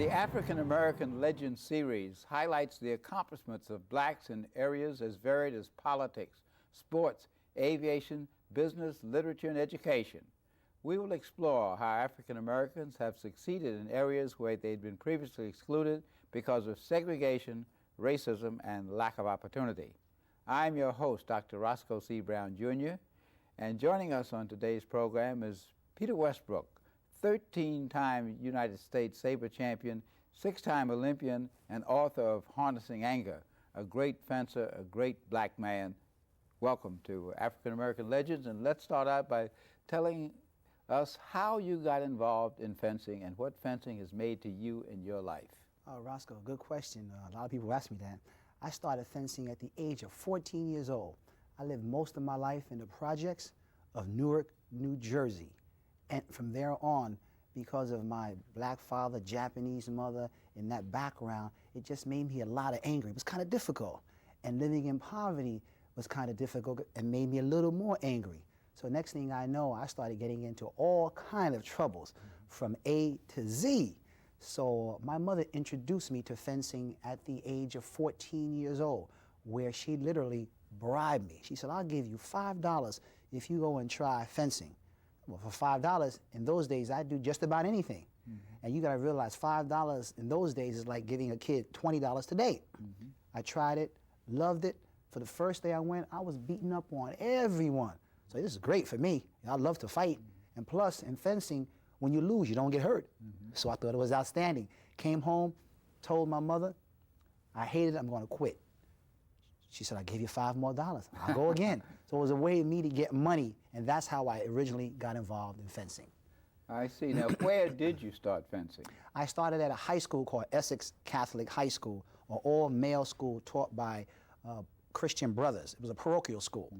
The African American Legend series highlights the accomplishments of blacks in areas as varied as politics, sports, aviation, business, literature, and education. We will explore how African Americans have succeeded in areas where they'd been previously excluded because of segregation, racism, and lack of opportunity. I'm your host, Dr. Roscoe C. Brown, Jr., and joining us on today's program is Peter Westbrook, 13-time United States saber champion, 6-time Olympian, and author of Harnessing Anger, a great fencer, a great black man. Welcome to African American Legends, and let's start out by telling us how you got involved in fencing and what fencing has made to you in your life. Roscoe, good question. A lot of people ask me that. I started fencing at the age of 14 years old. I lived most of my life in the projects of Newark, New Jersey. And from there on, because of my black father, Japanese mother, in that background, it just made me a lot of angry. It was kind of difficult. And living in poverty was kind of difficult and made me a little more angry. So next thing I know, I started getting into all kind of troubles from A to Z. So my mother introduced me to fencing at the age of 14 years old, where she literally bribed me. She said, I'll give you $5 if you go and try fencing. Well, for $5, in those days, I'd do just about anything. And you gotta realize $5 in those days is like giving a kid $20 today. I tried it, loved it. For the first day I went, I was beating up on everyone. So this is great for me. I love to fight. And plus, in fencing, when you lose, you don't get hurt. So I thought it was outstanding. Came home, told my mother, I hate it, I'm gonna quit. She said, I'll give you $5 more. I'll go again. So it was a way for me to get money, and that's how I originally got involved in fencing. I see. Now, where did you start fencing? I started at a high school called Essex Catholic High School, an all-male school taught by Christian brothers. It was a parochial school.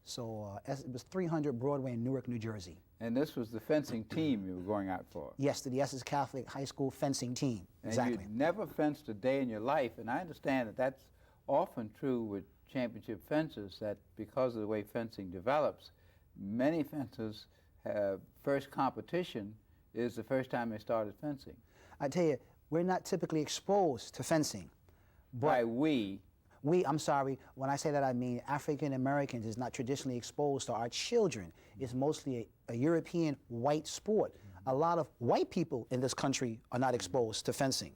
So it was 300 Broadway in Newark, New Jersey. And this was the fencing team you were going out for? Yes, the Essex Catholic High School fencing team. Exactly. And you never fenced a day in your life, and I understand that that's often true with championship fencers, that because of the way fencing develops, many fencers have first competition is the first time they started fencing. I tell you, we're not typically exposed to fencing. But by we, I'm sorry, when I say that I mean African Americans is not traditionally exposed to our children. It's mostly a European white sport. A lot of white people in this country are not exposed to fencing.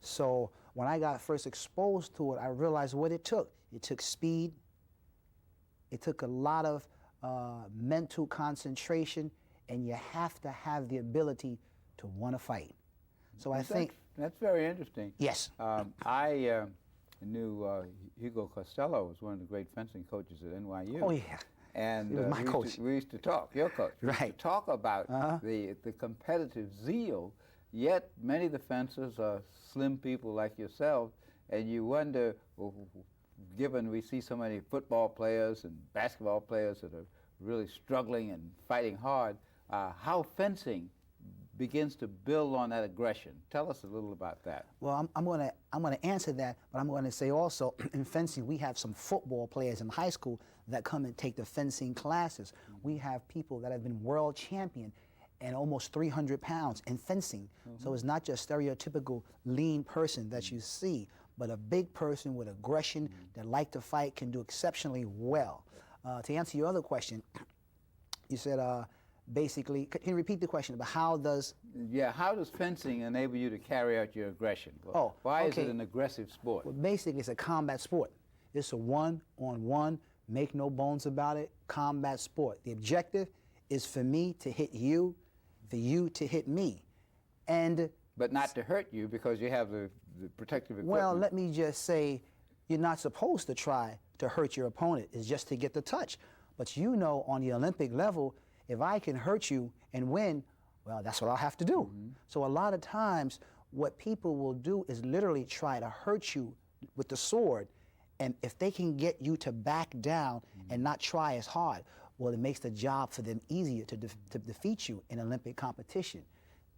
So when I got first exposed to it, I realized what it took. It took speed. It took a lot of mental concentration, and you have to have the ability to want to fight. So I think that's very interesting. Yes. I knew Hugo Costello was one of the great fencing coaches at NYU. Oh yeah. And he was my coach. We used to talk, your coach. We right. used to talk about the competitive zeal. Yet many of the fencers are slim people like yourself, and you wonder, given we see so many football players and basketball players that are really struggling and fighting hard, how fencing begins to build on that aggression. Tell us a little about that. Well, I'm gonna answer that, but I'm gonna say also in fencing we have some football players in high school that come and take the fencing classes. We have people that have been world champion and almost 300 pounds in fencing. So it's not just stereotypical lean person that you see, but a big person with aggression that like to fight, can do exceptionally well. To answer your other question, you said basically, can you repeat the question about how does... Yeah, how does fencing enable you to carry out your aggression? Well, why is it an aggressive sport? Well, basically it's a combat sport. It's a one-on-one, make no bones about it, combat sport. The objective is for me to hit you, for you to hit me. But not to hurt you because you have the protective equipment. Well, let me just say, you're not supposed to try to hurt your opponent. It's just to get the touch. But you know, on the Olympic level, if I can hurt you and win, well, that's what I'll have to do. So a lot of times, what people will do is literally try to hurt you with the sword, and if they can get you to back down and not try as hard, well, it makes the job for them easier to defeat you in Olympic competition.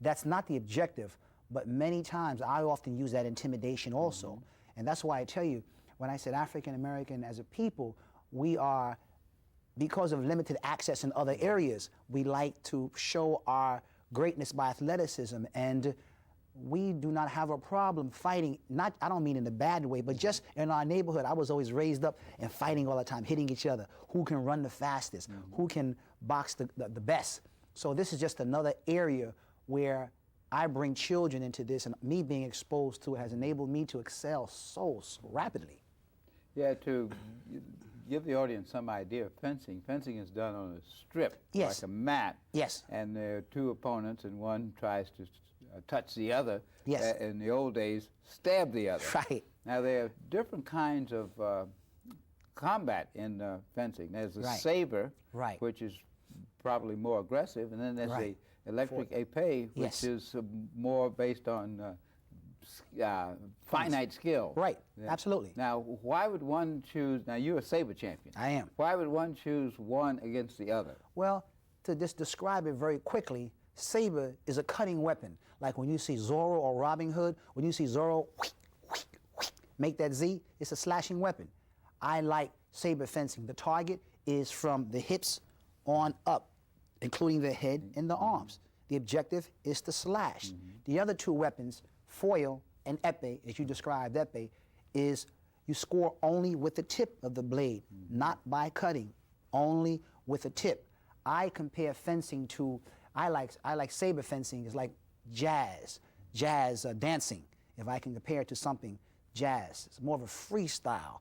That's not the objective, but many times I often use that intimidation also. And that's why I tell you, when I said African American as a people, we are, because of limited access in other areas, we like to show our greatness by athleticism, and we do not have a problem fighting. Not, I don't mean in a bad way, but just in our neighborhood, I was always raised up and fighting all the time, hitting each other. Who can run the fastest? Who can box the best? So this is just another area where I bring children into this, and me being exposed to it has enabled me to excel so rapidly. Yeah, to give the audience some idea of fencing, fencing is done on a strip, Yes. like a mat. Yes. And there are two opponents, and one tries to touch the other. Yes. In the old days, stab the other. Right. Now, there are different kinds of combat in fencing. There's a Right. saber, Right. which is probably more aggressive, and then there's Right. a electric épée, which Yes. is more based on finite skill. Right, Yeah. absolutely. Now, why would one choose? Now, you're a saber champion. I am. Why would one choose one against the other? Well, to just describe it very quickly, saber is a cutting weapon. Like when you see Zorro or Robin Hood, when you see Zorro make that Z, it's a slashing weapon. I like saber fencing. The target is from the hips on up, including the head and the arms. The objective is to slash. The other two weapons, foil and épée, as you described, épée, is you score only with the tip of the blade, not by cutting, only with the tip. I compare fencing to, I like saber fencing is like jazz dancing. If I can compare it to something jazz, it's more of a freestyle,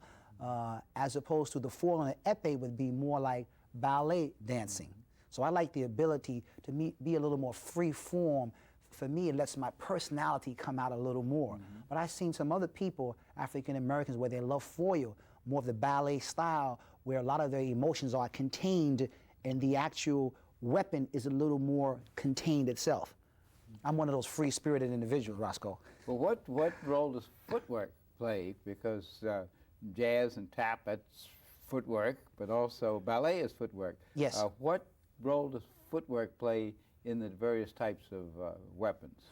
as opposed to the foil and the épée would be more like ballet dancing. So I like the ability to be a little more free form. For me, it lets my personality come out a little more. But I've seen some other people, African Americans, where they love foil, more of the ballet style, where a lot of their emotions are contained and the actual weapon is a little more contained itself. I'm one of those free-spirited individuals, Roscoe. Well, what role does footwork play? Because jazz and tap, that's footwork, but also ballet is footwork. Yes. What role does footwork play in the various types of weapons?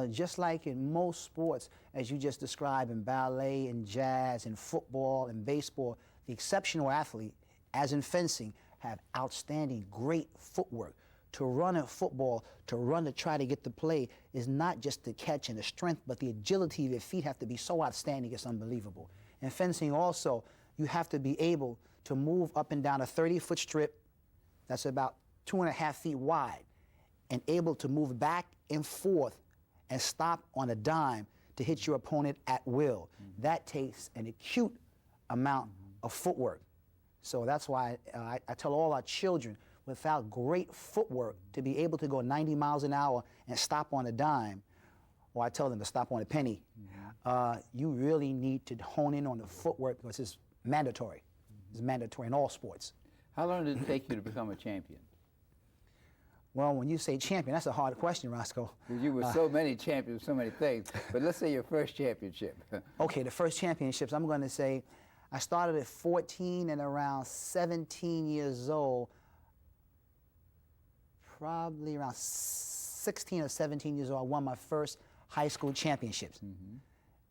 Just like in most sports, as you just described, in ballet and jazz and football and baseball, the exceptional athlete, as in fencing, have outstanding, great footwork. To run in football, to run to try to get the play is not just the catch and the strength, but the agility of your feet have to be so outstanding, it's unbelievable. In fencing also, you have to be able to move up and down a 30-foot strip that's about 2.5 feet wide, and able to move back and forth and stop on a dime to hit your opponent at will. That takes an acute amount of footwork. So that's why I tell all our children, without great footwork, to be able to go 90 miles an hour and stop on a dime, or I tell them to stop on a penny, you really need to hone in on the footwork because it's mandatory. It's mandatory in all sports. How long did it take you to become a champion? Well, when you say champion, that's a hard question, Roscoe. You were so many champions, so many things, but let's say your first championship. Okay, the first championships, I'm going to say I started at 14 and around 17 years old, probably around 16 or 17 years old, I won my first high school championships.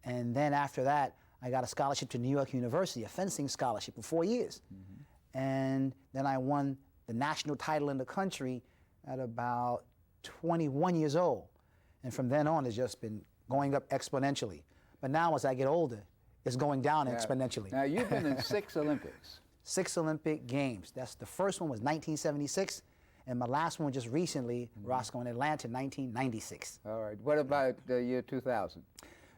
And then after that, I got a scholarship to New York University, a fencing scholarship for 4 years. And then I won the national title in the country at about 21 years old. And from then on, it's just been going up exponentially. But now as I get older, it's going down exponentially. Now, you've been in 6 Olympics. 6 Olympic Games. That's the first one was 1976, and my last one just recently, Roscoe, in Atlanta, 1996. All right. What about the year 2000?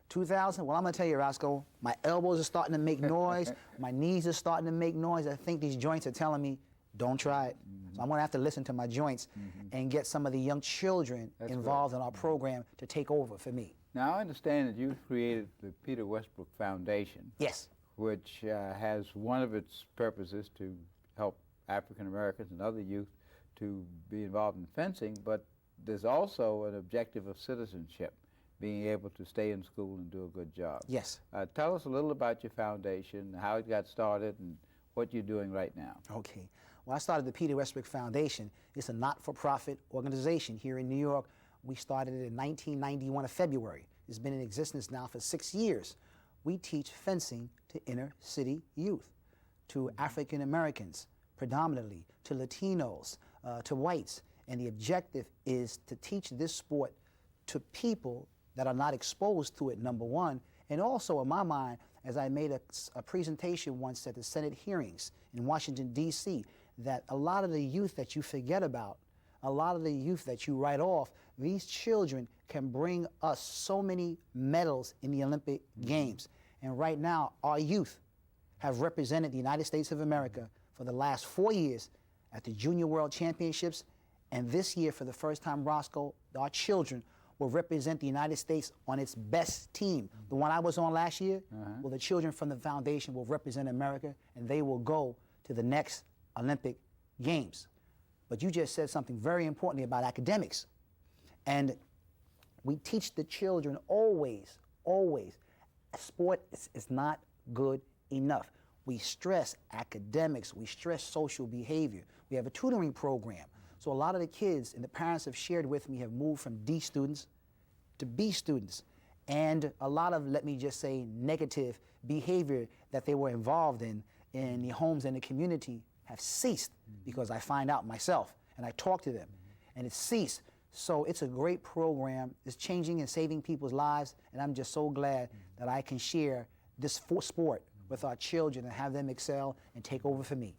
2000, well, I'm going to tell you, Roscoe, my elbows are starting to make noise. My knees are starting to make noise. I think these joints are telling me, don't try it. So I'm going to have to listen to my joints and get some of the young children involved in our program to take over for me. Now, I understand that you created the Peter Westbrook Foundation. Yes. Which has one of its purposes to help African Americans and other youth to be involved in fencing, but there's also an objective of citizenship, being able to stay in school and do a good job. Yes. Tell us a little about your foundation, how it got started, and what you're doing right now. Okay. Well, I started the Peter Westbrook Foundation. It's a not-for-profit organization here in New York. We started it in 1991 of February. It's been in existence now for 6 years. We teach fencing to inner-city youth, to African Americans predominantly, to Latinos, to whites. And the objective is to teach this sport to people that are not exposed to it, number one. And also, in my mind, as I made a presentation once at the Senate hearings in Washington, D.C., that a lot of the youth that you forget about, a lot of the youth that you write off, these children can bring us so many medals in the Olympic Games. And right now, our youth have represented the United States of America for the last 4 years at the Junior World Championships. And this year, for the first time, Roscoe, our children will represent the United States on its best team. The one I was on last year, well, the children from the foundation will represent America, and they will go to the next Olympic Games. But you just said something very importantly about academics. And we teach the children always, sport is not good enough. We stress academics, we stress social behavior. We have a tutoring program. So a lot of the kids and the parents have shared with me have moved from D students to B students. And a lot of, let me just say, negative behavior that they were involved in the homes and the community have ceased, because I find out myself and I talk to them, and it's ceased. So it's a great program. It's changing and saving people's lives, and I'm just so glad that I can share this sport with our children and have them excel and take over for me.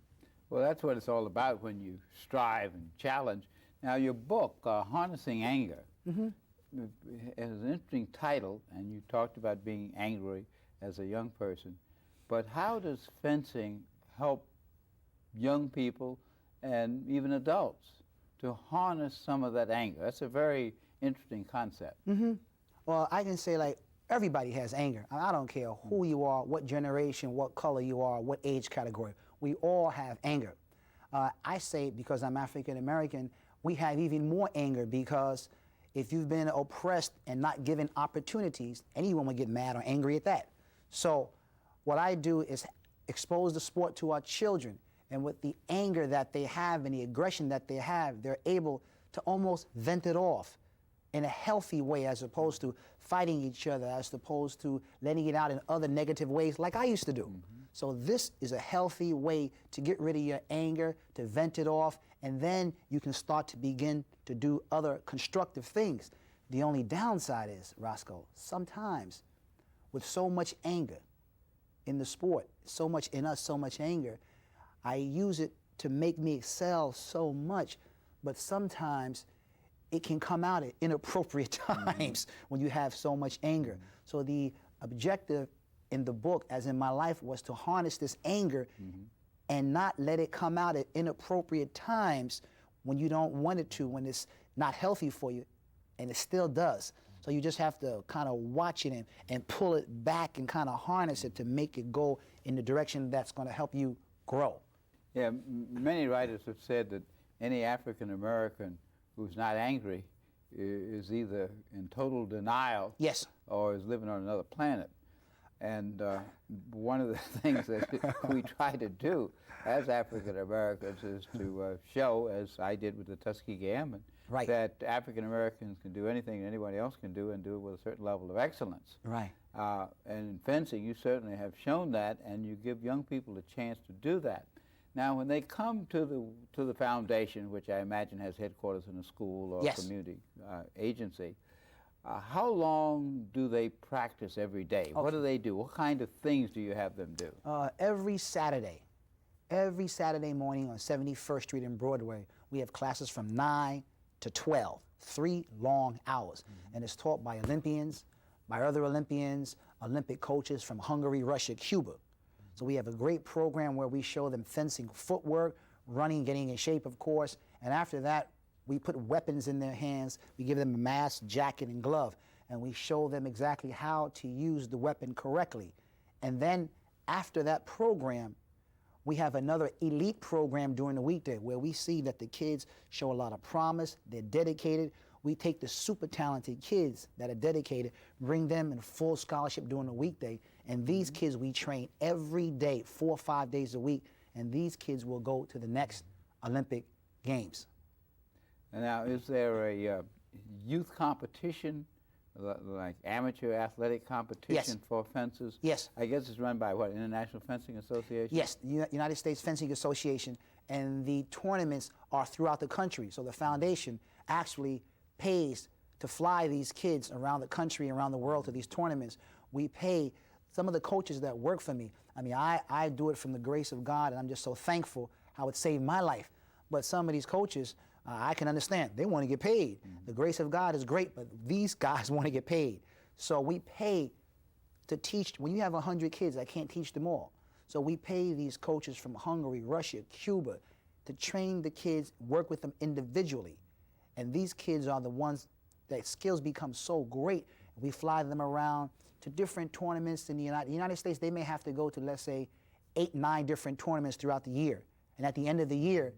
Well, that's what it's all about when you strive and challenge. Now, your book, Harnessing Anger, has an interesting title, and you talked about being angry as a young person. But how does fencing help young people and even adults to harness some of that anger? That's a very interesting concept. Well, I can say, like, everybody has anger. I don't care who you are, what generation, what color you are, what age category. We all have anger. I say, because I'm African American, we have even more anger, because if you've been oppressed and not given opportunities, anyone would get mad or angry at that. So what I do is expose the sport to our children, and with the anger that they have and the aggression that they have, they're able to almost vent it off in a healthy way, as opposed to fighting each other, as opposed to letting it out in other negative ways like I used to do. So this is a healthy way to get rid of your anger, to vent it off, and then you can start to begin to do other constructive things. The only downside is, Roscoe, sometimes with so much anger in the sport, so much in us, so much anger, I use it to make me excel so much, but sometimes it can come out at inappropriate times when you have so much anger. So the objective in the book, as in my life, was to harness this anger and not let it come out at inappropriate times when you don't want it to, when it's not healthy for you, and it still does. So you just have to kind of watch it and pull it back and kind of harness it to make it go in the direction that's going to help you grow. Yeah, many writers have said that any African American who's not angry is either in total denial, yes, or is living on another planet. And one of the things that we try to do as African Americans is to show, as I did with the Tuskegee Airmen, right, that African Americans can do anything anybody else can do, and do it with a certain level of excellence. Right. And in fencing, you certainly have shown that, and you give young people a chance to do that. Now, when they come to the foundation, which I imagine has headquarters in a school or yes, community agency, how long do they practice every day? Okay. What do they do? What kind of things do you have them do? Every Saturday morning on 71st Street and Broadway, we have classes from 9 to 12, 3 long hours. And it's taught by Olympians, by other Olympians, Olympic coaches from Hungary, Russia, Cuba. So we have a great program where we show them fencing footwork, running, getting in shape, of course, and after that, we put weapons in their hands. We give them a mask, jacket, and glove, and we show them exactly how to use the weapon correctly. And then after that program, we have another elite program during the weekday where we see that the kids show a lot of promise, they're dedicated. We take the super talented kids that are dedicated, bring them in full scholarship during the weekday, and these kids we train every day, 4 or 5 days a week, and these kids will go to the next Olympic Games. Now, is there a youth competition, like amateur athletic competition, yes, for fencers? Yes. I guess it's run by what, International Fencing Association? Yes, the United States Fencing Association, and the tournaments are throughout the country. So the foundation actually pays to fly these kids around the country, around the world to these tournaments. We pay some of the coaches that work for me. I mean, I do it from the grace of God, and I'm just so thankful how it saved my life. But some of these coaches, I can understand. They want to get paid. The grace of God is great, but these guys want to get paid. So we pay to teach. When you have 100 kids, I can't teach them all. So we pay these coaches from Hungary, Russia, Cuba to train the kids, work with them individually. And these kids are the ones that skills become so great. We fly them around to different tournaments in the United States. They may have to go to, let's say, 8, 9 different tournaments throughout the year. And at the end of the year,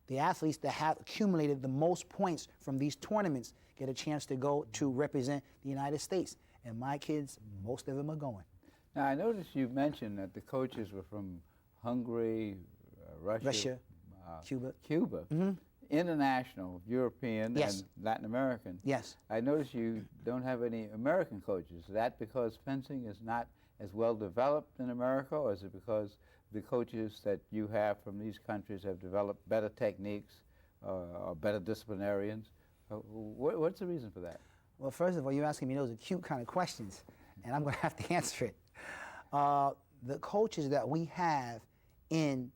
the athletes that have accumulated the most points from these tournaments get a chance to go to represent the United States. And my kids, most of them are going. Now, I noticed you mentioned that the coaches were from Hungary, Russia, Cuba. International, European, Yes. and Latin American. Yes. I notice you don't have any American coaches. Is that because fencing is not as well developed in America, or is it because the coaches that you have from these countries have developed better techniques or better disciplinarians? What's the reason for that? Well, first of all, you're asking me those acute kind of questions, and I'm going to have to answer it. The coaches that we have in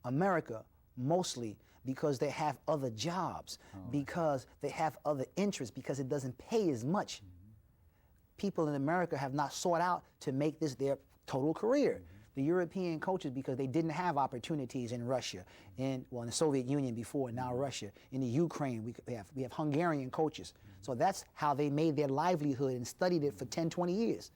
America, mostly because they have other jobs, because they have other interests, because it doesn't pay as much. People in America have not sought out to make this their total career. The European coaches, because they didn't have opportunities in Russia, in the Soviet Union before, now Russia. In the Ukraine, we have Hungarian coaches. So that's how they made their livelihood and studied it for 10, 20 years.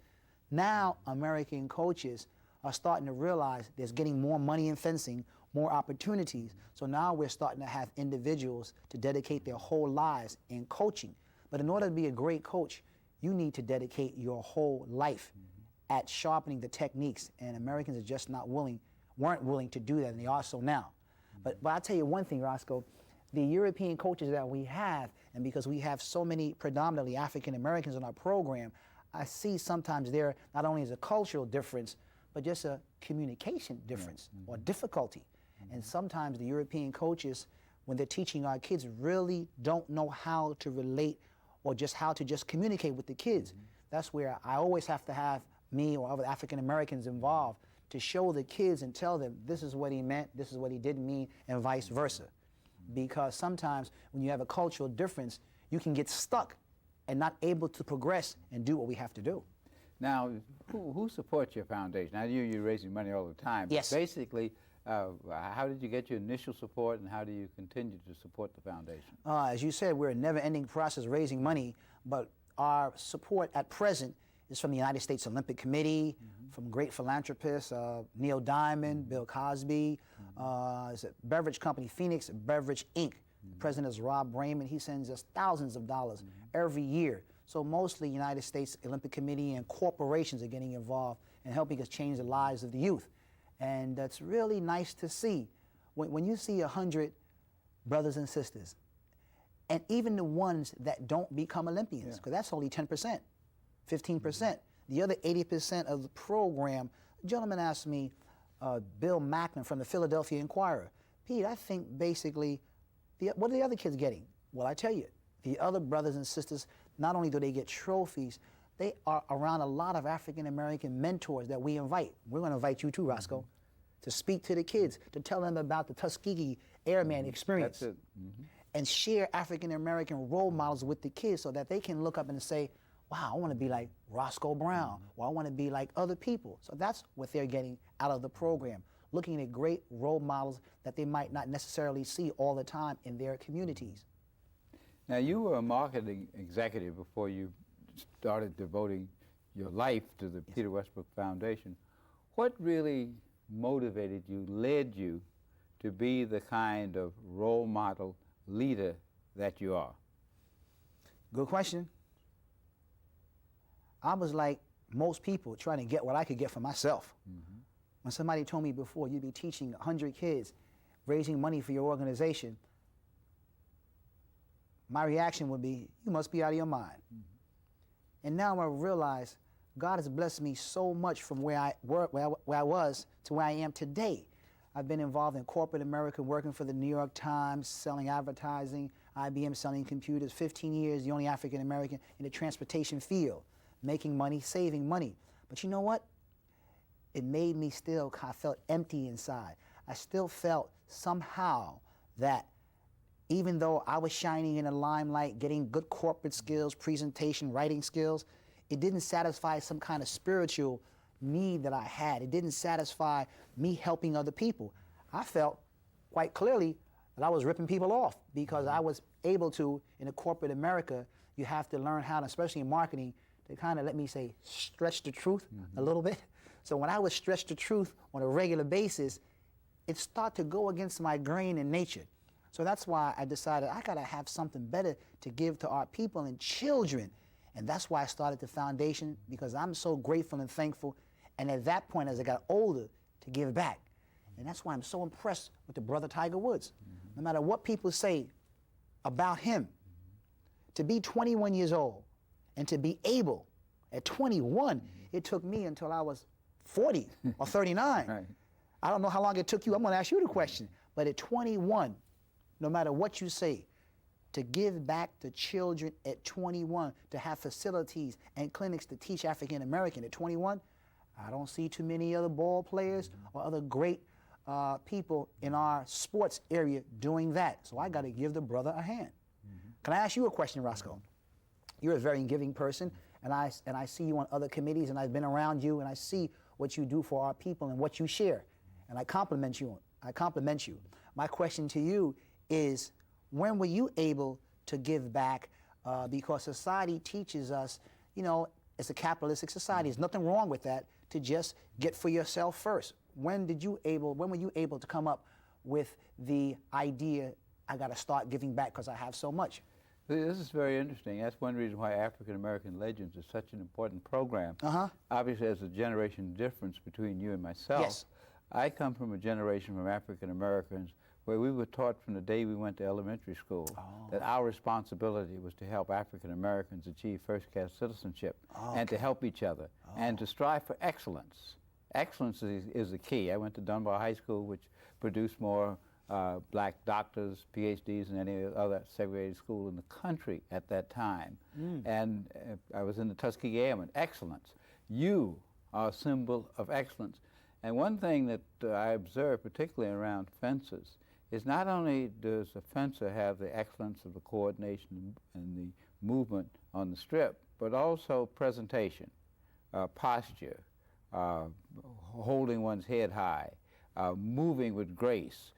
Now American coaches are starting to realize there's getting more money in fencing, more opportunities. So now we're starting to have individuals to dedicate their whole lives in coaching. But in order to be a great coach, you need to dedicate your whole life at sharpening the techniques, and Americans are just weren't willing to do that, and they are so now. But I'll tell you one thing, Roscoe, the European coaches that we have, and because we have so many predominantly African Americans in our program, I see sometimes there not only is a cultural difference, but just a communication difference or difficulty. And sometimes the European coaches, when they're teaching our kids, really don't know how to relate or just how to just communicate with the kids. That's where I always have to have me or other African Americans involved to show the kids and tell them this is what he meant, this is what he didn't mean, and vice versa. Because sometimes when you have a cultural difference, you can get stuck and not able to progress and do what we have to do. Now, who supports your foundation? I know you're raising money all the time. Yes. But basically, how did you get your initial support, and how do you continue to support the foundation? As you said, we're a never-ending process raising money, but our support at present is from the United States Olympic Committee, from great philanthropists, Neil Diamond, Bill Cosby, it's a beverage company, Phoenix Beverage Inc. The president is Rob Raymond. He sends us thousands of dollars every year. So mostly United States Olympic Committee and corporations are getting involved and helping us change the lives of the youth. And that's really nice to see. When you see 100 brothers and sisters, and even the ones that don't become Olympians, because that's only 10%, 15%. The other 80% of the program, a gentleman asked me, Bill Mackman from the Philadelphia Inquirer, Pete, I think basically, what are the other kids getting? Well, I tell you, the other brothers and sisters, not only do they get trophies, they are around a lot of African-American mentors that we invite. We're going to invite you too, Roscoe, to speak to the kids, to tell them about the Tuskegee Airman experience. That's it. And share African-American role models with the kids so that they can look up and say, wow, I want to be like Roscoe Brown, or I want to be like other people. So that's what they're getting out of the program, looking at great role models that they might not necessarily see all the time in their communities. Now, you were a marketing executive before you started devoting your life to the Peter Westbrook Foundation. What really motivated you, led you to be the kind of role model leader that you are? Good question. I was like most people trying to get what I could get for myself. When somebody told me before, you'd be teaching 100 kids, raising money for your organization, my reaction would be, you must be out of your mind. And now I realize God has blessed me so much from where I was to where I am today. I've been involved in corporate America, working for the New York Times, selling advertising, IBM selling computers, 15 years, the only African American in the transportation field, making money, saving money. But you know what? It made me still, I felt empty inside. I still felt somehow that even though I was shining in the limelight, getting good corporate skills, presentation, writing skills, it didn't satisfy some kind of spiritual need that I had. It didn't satisfy me helping other people. I felt quite clearly that I was ripping people off because I was able to, in a corporate America, you have to learn how to, especially in marketing, to kind of, let me say, stretch the truth a little bit. So when I would stretch the truth on a regular basis, it started to go against my grain in nature. So that's why I decided I gotta have something better to give to our people and children. And that's why I started the foundation, because I'm so grateful and thankful. And at that point, as I got older, to give back. And that's why I'm so impressed with the brother Tiger Woods. No matter what people say about him, to be 21 years old and to be able, at 21, it took me until I was 40 or 39. Right. I don't know how long it took you. I'm gonna ask you the question. But at 21, no matter what you say, to give back to children at 21, to have facilities and clinics to teach African American at 21, I don't see too many other ball players or other great people in our sports area doing that. So I gotta give the brother a hand. Can I ask you a question, Roscoe? You're a very giving person, and I see you on other committees, and I've been around you, and I see what you do for our people and what you share. And I compliment you. My question to you is, when were you able to give back? Because society teaches us, you know, it's a capitalistic society. There's nothing wrong with that, to just get for yourself first. When were you able to come up with the idea, I got to start giving back because I have so much? This is very interesting. That's one reason why African American Legends is such an important program. Obviously, there's a generation difference between you and myself. Yes. I come from a generation from African Americans where we were taught from the day we went to elementary school that our responsibility was to help African Americans achieve first-class citizenship and to help each other and to strive for excellence. Excellence is the key. I went to Dunbar High School, which produced more black doctors, PhDs, than any other segregated school in the country at that time. And I was in the Tuskegee Airmen. Excellence. You are a symbol of excellence. And one thing that I observe, particularly around fences, is not only does a fencer have the excellence of the coordination and the movement on the strip, but also presentation, posture, holding one's head high, moving with grace,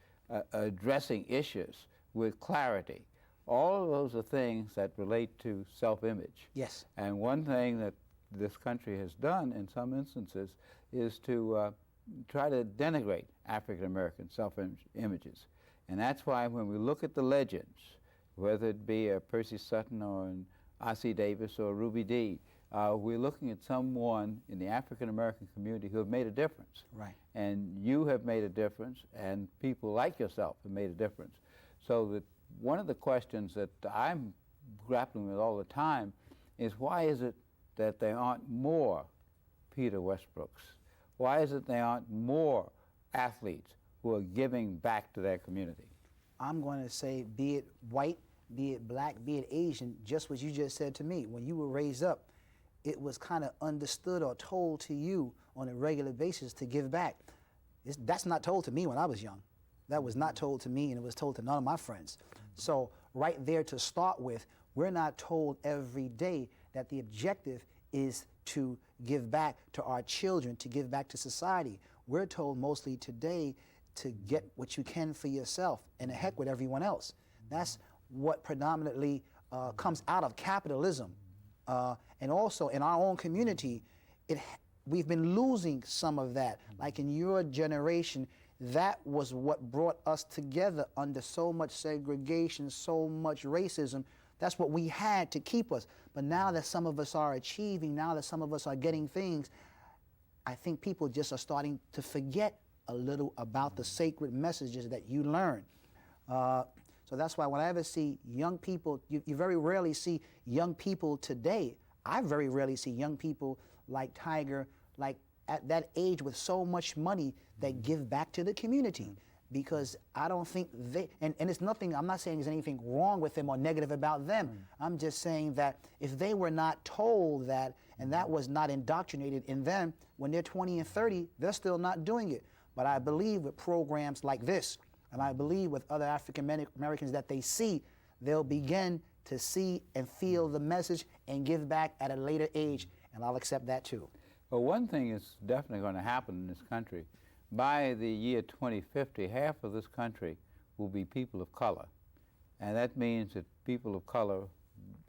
addressing issues with clarity. All of those are things that relate to self-image. Yes. And one thing that this country has done in some instances is to try to denigrate African American self-images. And that's why when we look at the legends, whether it be Percy Sutton or Ossie Davis or Ruby Dee, we're looking at someone in the African American community who have made a difference. Right. And you have made a difference, and people like yourself have made a difference. So that one of the questions that I'm grappling with all the time is, why is it that there aren't more Peter Westbrooks? Why is it there aren't more athletes who are giving back to their community? I'm going to say, be it white, be it black, be it Asian, just what you just said to me. When you were raised up, it was kind of understood or told to you on a regular basis to give back. That's not told to me when I was young. That was not told to me, and it was told to none of my friends. So right there to start with, we're not told every day that the objective is to give back to our children, to give back to society. We're told mostly today to get what you can for yourself, and to heck with everyone else. That's what predominantly comes out of capitalism. And also in our own community, we've been losing some of that. Like in your generation, that was what brought us together under so much segregation, so much racism. That's what we had to keep us. But now that some of us are achieving, now that some of us are getting things, I think people just are starting to forget a little about the sacred messages that you learn. So that's why when I ever see young people, you very rarely see young people today. I very rarely see young people like Tiger, like at that age with so much money that give back to the community, because I don't think they, and it's nothing, I'm not saying there's anything wrong with them or negative about them. I'm just saying that if they were not told that, and that was not indoctrinated in them, when they're 20 and 30, they're still not doing it. But I believe with programs like this, and I believe with other African Americans that they see, they'll begin to see and feel the message and give back at a later age, and I'll accept that too. Well, one thing is definitely going to happen in this country. By the year 2050, half of this country will be people of color. And that means that people of color,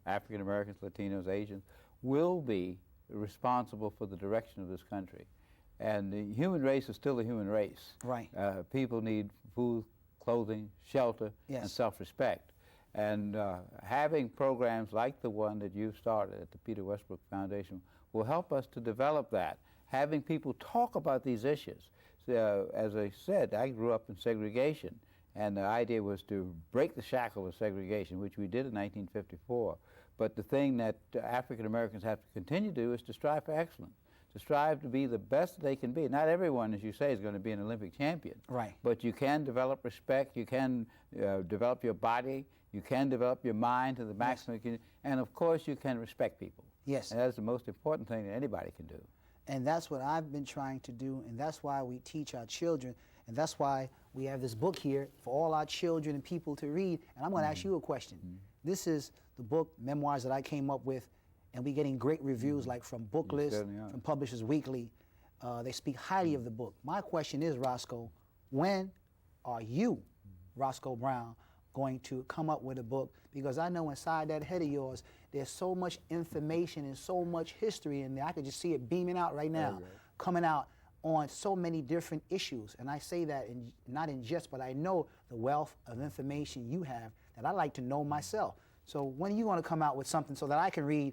African Americans, Latinos, Asians, will be responsible for the direction of this country. And the human race is still a human race. Right. People need food, clothing, shelter, and self-respect. And having programs like the one that you've started at the Peter Westbrook Foundation will help us to develop that. Having people talk about these issues. As I said, I grew up in segregation, and the idea was to break the shackle of segregation, which we did in 1954. But the thing that African Americans have to continue to do is to strive for excellence, to strive to be the best they can be. Not everyone, as you say, is going to be an Olympic champion. Right. But you can develop respect, you can develop your body, you can develop your mind to the maximum, and of course you can respect people. Yes. And that's the most important thing that anybody can do. And that's what I've been trying to do, and that's why we teach our children, and that's why we have this book here for all our children and people to read. And I'm going to ask you a question. This is the book, memoirs that I came up with, and we're getting great reviews like from Booklist, from Publishers Weekly. They speak highly of the book. My question is, Roscoe, when are you, Roscoe Brown, going to come up with a book? Because I know inside that head of yours, there's so much information and so much history in there. I could just see it beaming out right now, coming out on so many different issues. And I say that not in jest, but I know the wealth of information you have that I like to know myself. So when are you going to come out with something so that I can read,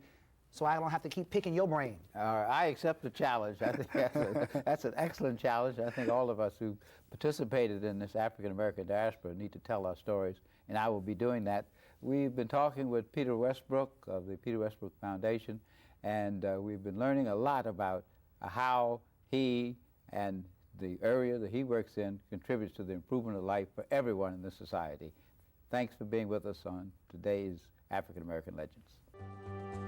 so I don't have to keep picking your brain? I accept the challenge. I think that's an excellent challenge. I think all of us who participated in this African-American diaspora need to tell our stories, and I will be doing that. We've been talking with Peter Westbrook of the Peter Westbrook Foundation, and we've been learning a lot about how he and the area that he works in contributes to the improvement of life for everyone in this society. Thanks for being with us on today's African American Legends.